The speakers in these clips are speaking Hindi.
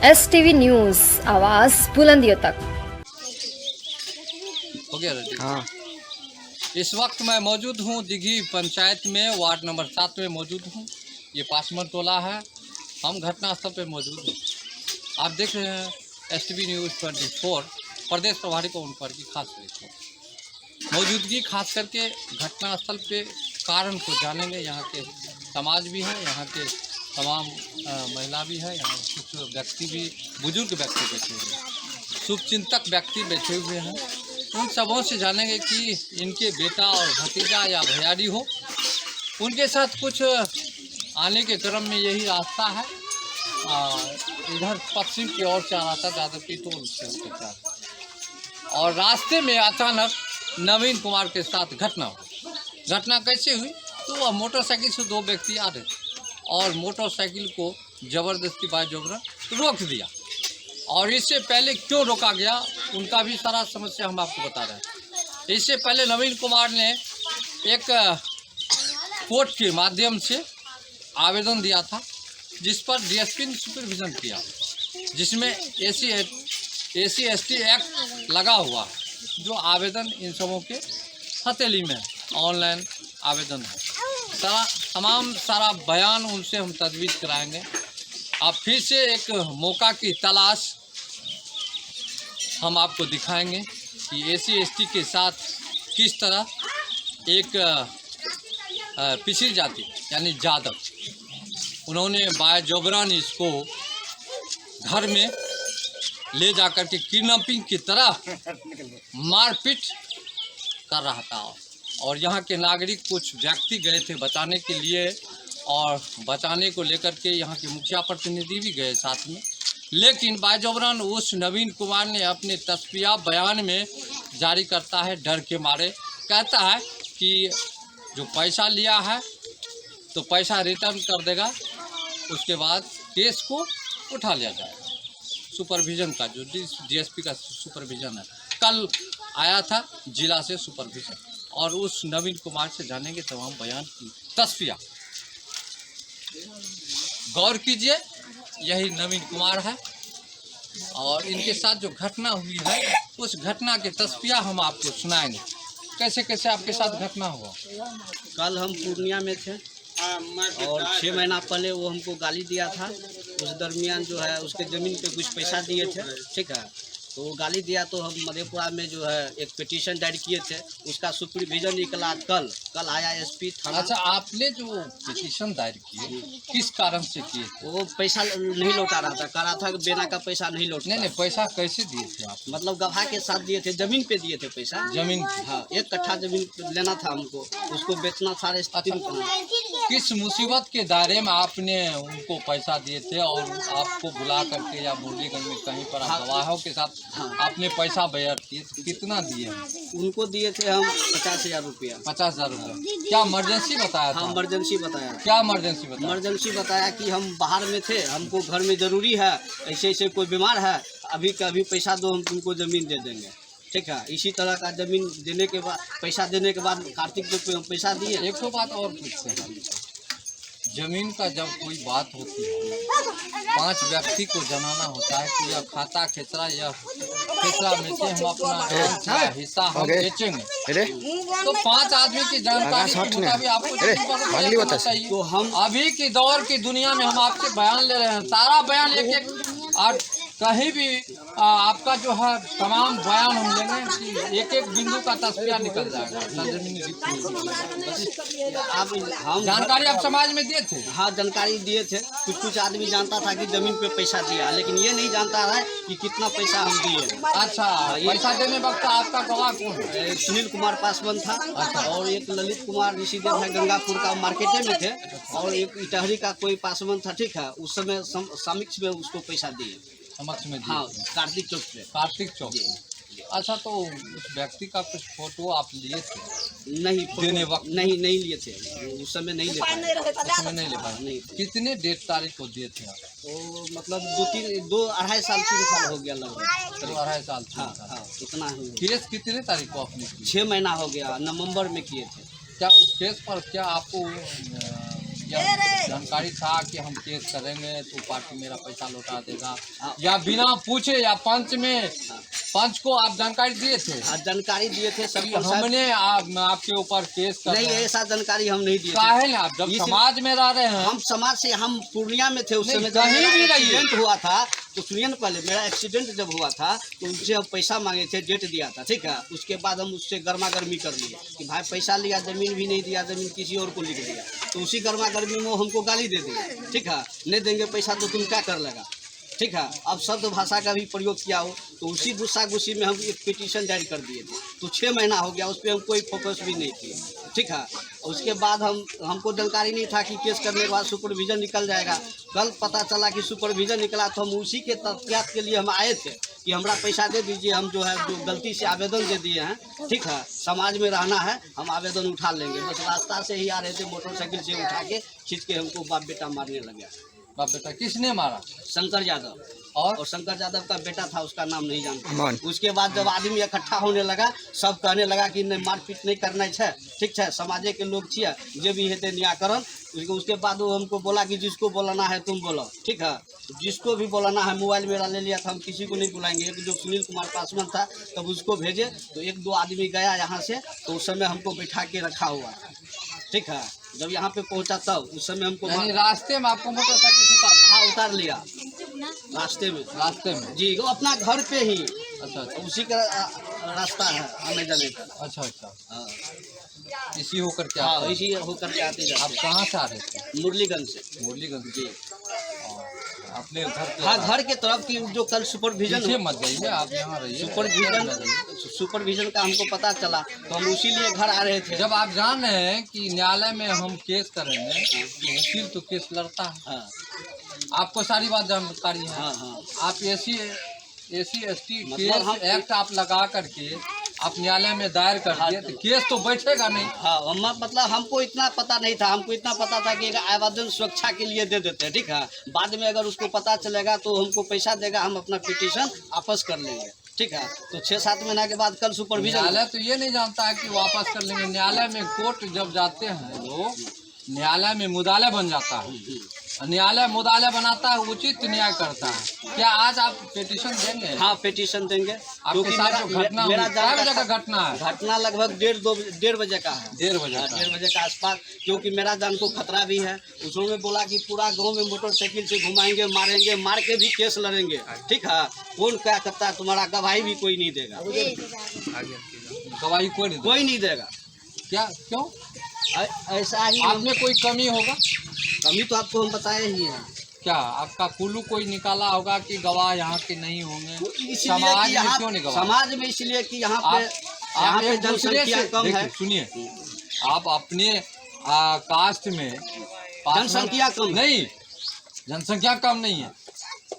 STV न्यूज़, आवाज़ बुलंदियों तक। हो गया रेडी? हाँ। इस वक्त मैं मौजूद हूँ दिघी पंचायत में, वार्ड नंबर 7 में मौजूद हूँ। ये पासमन टोला है। हम घटनास्थल पे मौजूद हैं। आप देख रहे हैं STV न्यूज़ 24 प्रदेश प्रभारी पवन कुमार की खास रिपोर्ट। मौजूदगी खास करके घटनास्थल पे कारण को जानेंगे। यहाँ के समाज भी है, यहाँ के तमाम महिला भी है, यहाँ कुछ व्यक्ति भी, बुजुर्ग व्यक्ति बैठे हुए हैं, शुभचिंतक व्यक्ति बैठे हुए हैं। उन सबों से जानेंगे कि इनके बेटा और भतीजा या भैयारी हो, उनके साथ कुछ आने के क्रम में यही रास्ता है। इधर पश्चिम की ओर से आ रहा था जादव की टोल से, और रास्ते में अचानक नवीन कुमार के साथ घटना हुई। घटना कैसे हुई? तो वह मोटरसाइकिल से दो व्यक्ति आ रहे थे और मोटरसाइकिल को ज़बरदस्ती बाजबरन रोक दिया। और इससे पहले क्यों रोका गया, उनका भी सारा समस्या हम आपको बता रहे हैं। इससे पहले नवीन कुमार ने एक कोर्ट के माध्यम से आवेदन दिया था, जिस पर DSP ने सुपरविज़न किया, जिसमें SC/ST एक्ट लगा हुआ है। जो आवेदन इन सबों के हथेली में ऑनलाइन आवेदन है। सारा बयान उनसे हम तजवीज़ कराएंगे। अब फिर से एक मौका की तलाश हम आपको दिखाएंगे कि SC/ST के साथ किस तरह एक पिछड़ी जाति यानी जादव, उन्होंने बाजबरन इसको घर में ले जाकर के किडनैपिंग की तरह मारपीट कर रहा था। और यहाँ के नागरिक कुछ व्यक्ति गए थे बचाने के लिए, और बचाने को लेकर के यहाँ के मुखिया प्रतिनिधि भी गए साथ में। लेकिन बाजबरन उस नवीन कुमार ने अपने तस्वीर बयान में जारी करता है, डर के मारे कहता है कि जो पैसा लिया है तो पैसा रिटर्न कर देगा, उसके बाद केस को उठा लिया जाएगा। सुपरविज़न का जो DSP का सुपरविज़न है, कल आया था जिला से सुपरविज़न, और उस नवीन कुमार से जानेंगे तमाम बयान की तस्वीर। गौर कीजिए, यही नवीन कुमार है, और इनके साथ जो घटना हुई है उस घटना की तस्वीर हम आपको सुनाएंगे। कैसे कैसे आपके साथ घटना हुआ? कल हम पूर्णिया में थे और 6 महीना पहले वो हमको गाली दिया था। उस दरमियान जो है उसके ज़मीन पे कुछ पैसा दिए थे, ठीक है। तो वो गाली दिया तो हम मधेपुरा में जो है एक पिटीशन दायर किए थे, उसका सुपरविज़न निकला कल आया SP थाना। अच्छा, आपने जो पिटीशन दायर किए किस कारण से किए थे? वो पैसा नहीं लौटा रहा था, कह रहा था कि बेना का पैसा नहीं लौटा। नहीं, पैसा कैसे दिए थे आप? मतलब गवाह के साथ दिए थे, जमीन पे दिए थे पैसा। जमीन? हाँ, 1 कट्ठा जमीन लेना था हमको, उसको बेचना था। किस मुसीबत के दायरे में आपने उनको पैसा दिए थे और आपको बुला करके या मुरलीगंज में कहीं पर गवाहों के साथ आपने पैसा बयार किए? कितना दिए? उनको दिए थे हम 50,000 रुपया। 50,000 रुपया? क्या इमरजेंसी बताया था? हाँ, इमरजेंसी बताया। क्या इमरजेंसी बताया? इमरजेंसी बताया कि हम बाहर में थे, हमको घर में ज़रूरी है, ऐसे कोई बीमार है, अभी का अभी पैसा दो, हम तुमको ज़मीन दे देंगे, ठीक है। इसी तरह का ज़मीन देने के बाद, पैसा देने के बाद कार्तिक जो पे हम पैसा दिए। एक तो बात और पूछते हैं, जमीन का जब कोई बात होती है, 5 व्यक्ति को जनाना होता है कि यह खाता खेचरा, यह खेचरा में से हम अपना हिस्सा हम बेचेंगे, तो 5 आदमी की जानकारी के मुताबिक आपको चाहिए। तो हम अभी की दौर की दुनिया में हम आपसे बयान ले रहे हैं, सारा बयान एक और कहीं भी आपका जो है तमाम बयान हम लेंगे कि एक बिंदु का तस्वीर निकल जाएगा। हम जानकारी आप समाज में दिए थे? हाँ, जानकारी दिए थे। कुछ आदमी जानता था कि जमीन पे पैसा दिया, लेकिन ये नहीं जानता है कि कितना पैसा हम दिए। अच्छा, पैसा देने वक्त आपका गवाह कौन है? सुनील कुमार पासवान था। अच्छा। और एक ललित कुमार ऋषिदेव है, गंगापुर का, मार्केटे में थे। और एक इटहरी का कोई पासवान था, ठीक है। उस समय समक्ष में उसको पैसा दिए, समक्ष में। हाँ, कार्तिक चौक पे। कार्तिक चौक। अच्छा, तो उस व्यक्ति का कुछ फोटो आप लिए थे? नहीं, देने वक्त नहीं लिए थे, उस समय नहीं ले पाए। नहीं ले पाए? नहीं। कितने डेट तारीख को दिए थे आप? तो मतलब 2-2.5 साल 3 साल हो गया लगभग। 2-2.5 साल। हाँ, इतना हो गया। केस कितने तारीख को आपने? 6 महीना हो गया, नवंबर में किए थे। क्या उस केस पर क्या आपको जब जानकारी था कि हम केस करेंगे तो पार्टी मेरा पैसा लौटा देगा, या बिना पूछे या पंच को आप जानकारी दिए थे? जानकारी दिए थे सर, हमने आपके ऊपर केस कर नहीं, ऐसा जानकारी हम नहीं दिए थे। आप जब समाज में रह रहे हैं, हम समाज से, हम पूर्णिया में थे उस समय, कहीं भी एक्सीडेंट हुआ था तो सुनिए ना, पहले मेरा एक्सीडेंट जब हुआ था तो उनसे हम पैसा मांगे थे, डेट दिया था, ठीक है। उसके बाद हम उससे गर्मा गर्मी कर लिए कि भाई पैसा लिया, जमीन भी नहीं दिया, जमीन किसी और को लिख दिया, तो उसी गर्मा गर्मी में हमको गाली दे दिया, ठीक है। नहीं देंगे पैसा तो तुम क्या कर लेगा, ठीक है। अब शब्द भाषा का भी प्रयोग किया हो, तो उसी गुस्सा गुस्सी में हम एक पिटीशन जारी कर दिए थे, तो 6 महीना हो गया, उस पर हम कोई फोकस भी नहीं किए, ठीक है। उसके बाद हमको जानकारी नहीं था कि केस करने के बाद सुपरविजन निकल जाएगा। कल पता चला कि सुपरविजन निकला, तो हम उसी के तहत के लिए हम आए थे कि हमारा पैसा दे दीजिए, हम जो है जो गलती से आवेदन दे दिए हैं, ठीक है, समाज में रहना है, हम आवेदन उठा लेंगे। बस रास्ता से ही आ रहे थे, मोटरसाइकिल से उठा के खींच के हमको बाप बेटा मारने लगे। बाप बेटा किसने मारा? शंकर यादव। और शंकर यादव का बेटा था, उसका नाम नहीं जानता। उसके बाद जब आदमी इकट्ठा होने लगा, सब कहने लगा कि नहीं, मारपीट नहीं करना है, ठीक है, समाजे के लोग छिए, जे भी हेते निराकरण। उसके बाद वो हमको बोला कि जिसको बोलाना है तुम बोलो, ठीक है, जिसको भी बोलाना है। मोबाइल मेरा ले लिया था, हम किसी को नहीं बुलाएंगे। एक जो सुनील कुमार पासवान था, तब उसको भेजे, तो 1-2 आदमी गया यहाँ से, तो उस समय हमको बैठा के रखा हुआ था, ठीक है। जब यहाँ पे पहुँचा तब उस समय हमको रास्ते में आपको मोटरसाइकिल से उतार? हाँ, उतार लिया रास्ते में जी, वो अपना घर पे ही। अच्छा, उसी का रास्ता है आने जाने का। अच्छा, इसी होकर के? हाँ, इसी होकर के आते जाते। आप कहाँ से आ रहे थे? मुरलीगंज से। मुरलीगंज जी, अपने घर? हाँ, घर के तरफ की जो कल सुपरविजन मत जाइए, आप यहाँ रहिए। सुपरविजन का हमको पता चला, तो हम उसी लिए घर आ रहे थे। जब आप जान रहे हैं कि न्यायालय में हम केस करेंगे, तो वकील तो केस लड़ता है। हाँ, आपको सारी बात जानकारी है। हाँ। आप एसी एसटी केस एक्ट आप लगा करके आप न्यायालय में दायर कर दिए, तो केस तो बैठेगा नहीं। हाँ, मतलब हमको इतना पता नहीं था। हमको इतना पता था कि आवेदन सुरक्षा के लिए दे देते हैं, ठीक है। बाद में अगर उसको पता चलेगा तो हमको पैसा देगा, हम अपना पिटीशन वापस कर लेंगे, ठीक है। तो 6-7 महीना के बाद कल सुपरविजन। न्यायालय तो ये नहीं जानता है कि वापस कर लेंगे। न्यायालय में कोर्ट जब जाते हैं लोग, न्यायालय में मुदाले बन जाता है, न्यायालय मुदाले बनाता है, उचित न्याय करता है। क्या आज आप पिटीशन देंगे? हाँ, पिटीशन देंगे। आपके साथ जो घटना मेरा बजे का घटना है? घटना लगभग 1:30 बजे का है। 1:30 बजे का आसपास, क्योंकि मेरा जान को खतरा भी है। उसने बोला कि पूरा गांव में मोटरसाइकिल से घुमाएंगे, मारेंगे, मार के भी केस लड़ेंगे, ठीक है। कौन क्या करता है, तुम्हारा गवाही भी कोई नहीं देगा। गवाही कोई नहीं देगा। क्या, क्यों? ऐसा ही। आप में कोई कमी होगा? कमी तो आपको हम बताए ही है। क्या आपका कुल्लू कोई निकाला होगा कि गवाह यहाँ के नहीं होंगे? समाज में क्यों नहीं? समाज में इसलिए कि यहाँ पे जनसंख्या कम है। सुनिए, आप अपने कास्ट में जनसंख्या कम नहीं, जनसंख्या कम नहीं है।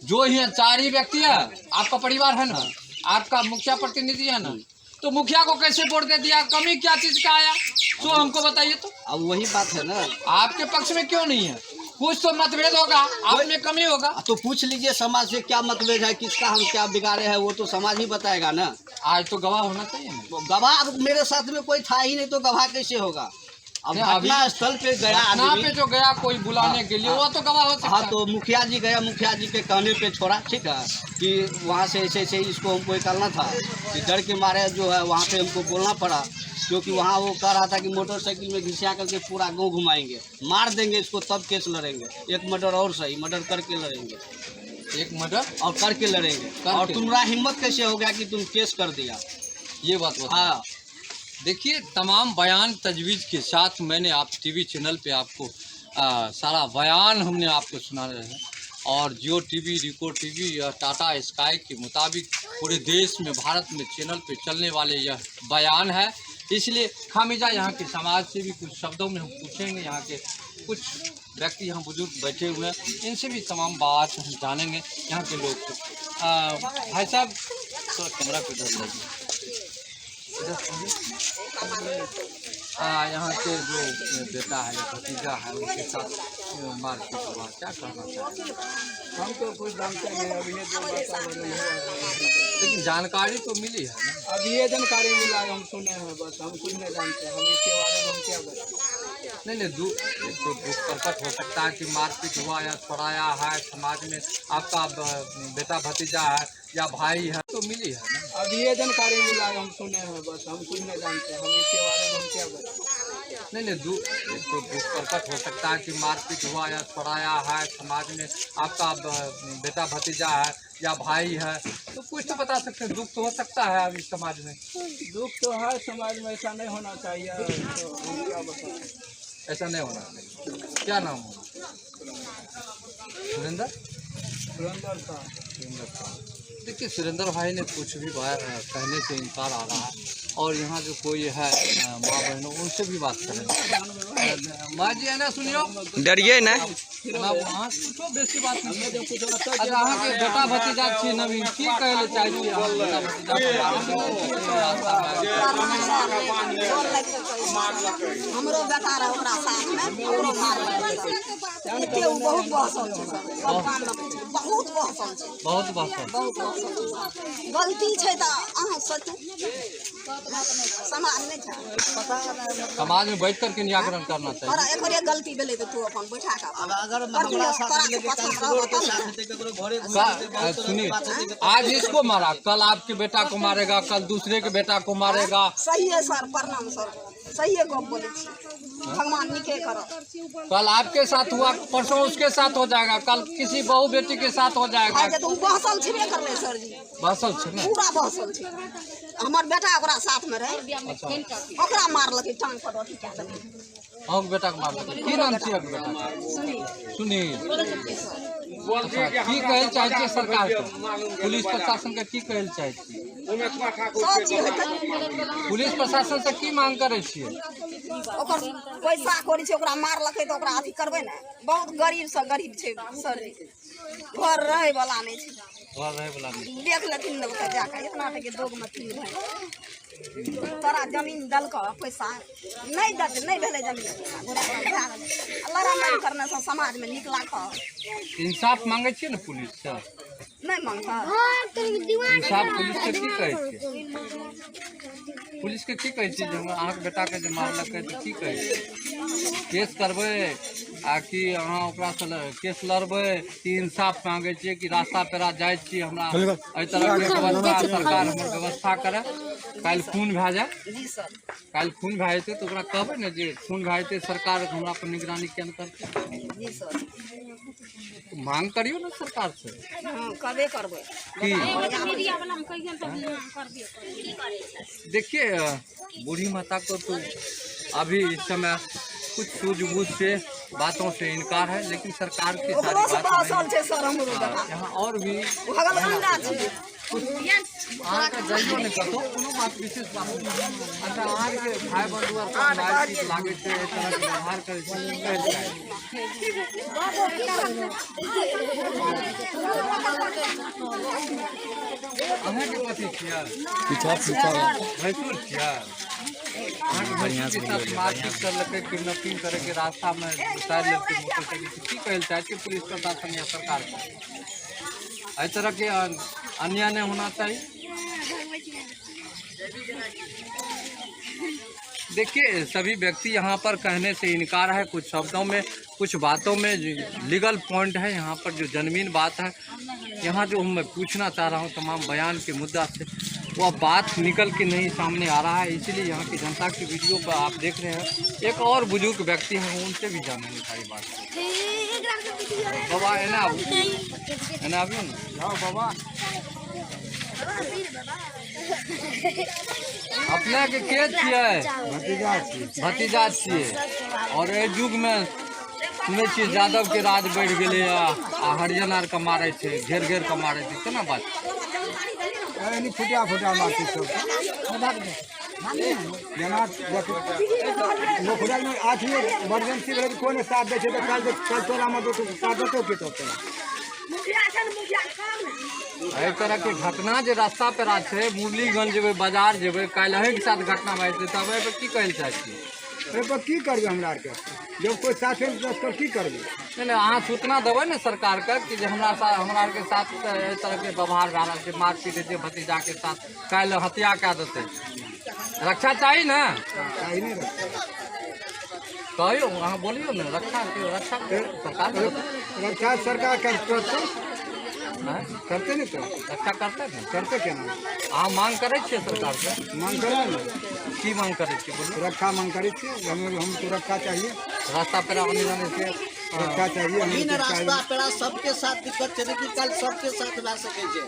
जो ही 4 ही व्यक्ति है, आपका परिवार है ना, आपका मुखिया प्रतिनिधि है ना, तो मुखिया को कैसे वोट दे दिया? कमी क्या चीज का आया, तो हमको बताइए। तो अब वही बात है ना, आपके पक्ष में क्यों नहीं है? कुछ तो मतभेद होगा, आप में कमी होगा। तो पूछ लीजिए समाज से क्या मतभेद है, किसका हम क्या बिगाड़े हैं, वो तो समाज ही बताएगा ना। आज तो गवाह होना चाहिए ना। गवाह मेरे साथ में कोई था ही नहीं, तो गवाह कैसे होगा? अब घटना स्थल पे गया, घटना पे जो गया कोई बुलाने के लिए, वो तो गवाह हो सकता है। हाँ, तो मुखिया जी गया, मुखिया जी के कहने पे छोड़ा, ठीक है, कि वहाँ से ऐसे इसको हमको करना था, कि डर के मारे जो है वहाँ पे हमको बोलना पड़ा, क्योंकि वहाँ वो कह रहा था कि मोटरसाइकिल में घिसिया करके पूरा गांव घुमाएंगे, मार देंगे इसको, तब केस लड़ेंगे। एक मर्डर और सही, मर्डर करके लड़ेंगे, एक मर्डर और करके लड़ेंगे। और तुम्हारा हिम्मत कैसे हो गया कि तुम केस कर दिया? ये बात हाँ, देखिए, तमाम बयान तजवीज़ के साथ मैंने आप टीवी चैनल पे आपको सारा बयान हमने आपको सुना रहे हैं। और जियो टीवी, रिको टीवी या टाटा स्काई के मुताबिक पूरे देश में, भारत में चैनल पे चलने वाले यह बयान है। इसलिए खामिजा यहाँ के समाज से भी कुछ शब्दों में हम पूछेंगे। यहाँ के कुछ व्यक्ति यहाँ बुजुर्ग बैठे हुए हैं, इनसे भी तमाम बात हम जानेंगे यहाँ के लोग से। भाई साहब, तो कैमरा पे इधर लगे, यहाँ के जो बेटा है या भतीजा है, उनके साथ मारपीट हुआ, क्या कहना चाहिए? हम तो कुछ जानते नहीं, अभी ये जो वातावरण है, लेकिन जानकारी तो मिली है ना। अब ये जानकारी मिला, हम सुने हैं, बस हम कुछ नहीं जानते। हम इसके बारे में हम क्या बताएं? नहीं दुख तो दुख प्रकट हो सकता है कि मारपीट हुआ या छुड़ाया है समाज में, आपका बेटा भतीजा है या भाई है तो मिली है ना। अब ये जानकारी मिला है, हम सुने हैं, बस हम कुछ नहीं जानते, हम इसके बारे में हम क्या बताएं। नहीं दुख तो दुख प्रकट हो सकता है कि मारपीट हुआ या छुड़ाया है समाज में, आपका बेटा भतीजा है या भाई है तो कुछ तो बता सकते हैं। दुख तो हो सकता है अभी समाज में, दुख तो है समाज में, ऐसा नहीं होना चाहिए, तो हम क्या बताएं। ऐसा नहीं होना चाहिए। क्या नाम है? सुरेंद्र सुरेंद्र था। देखिए सुरेंद्र भाई ने कुछ भी कहने से इनकार आ रहा है, और यहाँ जो कोई है माँ बहनों उनसे भी बात करें। माँ जी है ना, सुनियो डरिए ना, वहाँ कुछो बेसी बात नहीं। अच्छा अहाँ के बेटा भतीजा छी नवीन, की कहै ले चाहै छी अहाँ बेटा भतीजा हमरो बेटा रहे ओकरा साथ में, ओकरो मारलकै। एते उ बहुत बहसल छै, बहुत बहसल छै, बहुत बहसल। गलती छै तऽ अहाँ सोचू, समाज नहीं छै, समाज में बैठ कर के निराकरण करना और चाहिए। एकरे गलती भेलै तऽ तू अपन बैठा के अगर हमरा साथ लेके कल ककरो के साथ हेतै, ककरो घरे सुनिए, आज इसको मारा, कल आपके बेटा को मारेगा, कल दूसरे के बेटा को मारेगा। सही है सर, प्रणाम सर, सही है गप बोले छी, भगवान निके करो। कल आपके साथ हुआ, परसों उसके साथ हो जाएगा, कल किसी बहू बेटी के साथ हो जाएगा। आगे तो उ बहसल छेबे करले सर जी, बहसल छै ना, पूरा बहसल छै। हमर बेटा ओकरा साथ में रहे, ओकरा मारलकै, टांग पर अथी कए देलकै। अहूँ बेटा के मारलकै, की नाम छियै बेटा? सुनील। अच्छा, की कहै ले चाहै छियै सरकार के, पुलिस प्रशासन के की कहै ले चाहै छियै? सब चीज हेतै, पुलिस प्रशासन से की मांग करै छियै? ओकर पैसा कौड़ी छै, ओकरा मारलकै तऽ ओकरा अथी करबै ने। बहुत गरीब से गरीब छै सर जी, घर रहे वाला नहीं छै, घर रहे वाला नहीं। देख लेथिन लोग के जाके, इतना के दोग में 3 भाई तोरा जमीन दलक, पैसा नहीं देते, नहीं भेले जमीन, लड़ाई करने से समाज में नीक लागत। इंसाफ मांगे छियै ने पुलिस से, नहीं मांगता इंसाफ पुलिस के की कहै छियै? पुलिस के की कहै छियै जे अहाँके बेटा के जे मारलकै तऽ की कहै छियै? केस करबै आ कि अहाँ ओकरा से केस लड़बै कि इंसाफ मांगे छियै कि रास्ता पेरा जाइ छी हमरा एहि तरह के व्यवस्था सरकार हमर व्यवस्था करे? काल्हि खून भए जाए, जी सर, काल्हि खून भए जेतै तऽ ओकरा कहबै ने जे खून भए जेतै, सरकार हमरा पर निगरानी केना करतै? जी सर, मांग करियो ना सरकार से हाँ करबे करबै। कि देखिए बूढ़ी माता को तो अभी इस समय कुछ सूझबूझ से बातों से इनकार है, लेकिन सरकार की सारी ओकरो से बात बहसल छै सर, हमरो बेटा यहाँ और भी भगल अंडा छै। अहाँके जाइयो ने कतहु कोनो बात विशेष बात नहीं। अच्छा अहाँके भाई बंधु आर मारपीट लागे छै, एहि तरह के व्यवहार करे छै, की कहै छै? अहाँके कथी छियै? भैंसुर छियै? अहाँके भैंसुर के साथ मारपीट करलकै, किडनैपिंग करे के रास्ता में उतारि लेलकै मोटरसाइकिल, की कहै ले चाहै छियै पुलिस प्रशासन या सरकार को? एहि तरह के अन्याय नहीं होना चाहिए। देखिए सभी व्यक्ति यहाँ पर कहने से इनकार है, कुछ शब्दों में कुछ बातों में लीगल पॉइंट है, यहाँ पर जो जन्मीन बात है, यहाँ जो मैं पूछना चाह रहा हूँ तमाम बयान के मुद्दा से वह बात निकल के नहीं सामने आ रहा है, इसीलिए यहाँ की जनता की वीडियो पर आप देख रहे हैं। एक और बुजुर्ग व्यक्ति हैं, उनसे भी जानेंगे सारी बात। बाबा एना अभी जाओ बाबा, अपने के छियै? भतीजा छियै। और एहि युग में सुनै छियै यादव के राज बढ़ गेलै आ हरिजन आर के मारै छै, घेर घेर के मारै छै, केना बात? फुटा फुटा मारती सब जेना लोखड़ल में आज ही इमरजेंसी भेलै तऽ कोई साथ दै छै तऽ कल तोरा में साथ देतौ के तो एहि तरह के घटना जे रास्ता पर छै, मुरलीगंज जेबै, बाजार जेबै, काल्हि अहींके साथ घटना भए जेतै, तब एहि पर की कहै ले चाहै छियै? एहि पर की करबै हमरा आरके, जब कोई साथे पर की करबै? नहीं अहाँ सूचना देबै ने सरकार के कि जे हमरा आरके साथ एहि तरह के व्यवहार भए रहल छै, मारपीट छै भतीजा के साथ, काल्हि हत्या कए देतै, रक्षा चाही ने? चाही नहीं रखते। कहियो वहाँ बोलियो ना रक्षा सरकार रक्षा सरकार करते हैं? करते नहीं तो रक्षा करते हैं करते क्या ना अहाँ मांग करै छियै सरकार से मांग करें ना की मांग करै छियै बोलू रक्षा मांग करी थी हमको रक्षा चाहिए रास्ता पे आने जाने से रक्षा चाहिए वही हमें ना रक्षा रास्ता पेड़ा सबके साथ दिक्कत छै कि कल सबके साथ भए सकै छै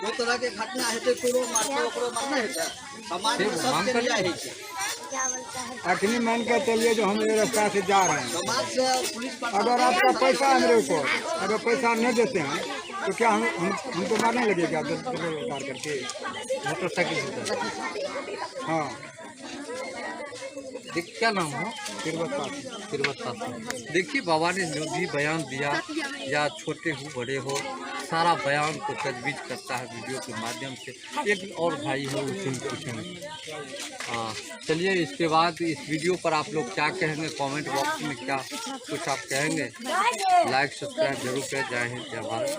कोई तरह के घटना हेतै ककरो मारतै ओकरो मारना हेतै समाज में सबके न्याय होइ छै अखनी मान के चलिए जो हम ये रास्ता से जा रहे हैं समाज से पुलिस अगर आपका पैसा है मेरे को अगर पैसा नहीं देते हैं तो क्या हमको मारने लगेगा उतार करके मोटरसाइकिल से हाँ क्या नाम हो तिरवत्ता देखिए बाबा ने जो भी बयान दिया या छोटे हो बड़े हो सारा बयान को तजवीज़ करता है वीडियो के माध्यम से। एक और भाई है उनसे पूछेंगे। चलिए इसके बाद इस वीडियो पर आप लोग क्या कहेंगे कमेंट बॉक्स में क्या कुछ आप कहेंगे लाइक सब्सक्राइब जरूर करें। जय हिंद जय भारत।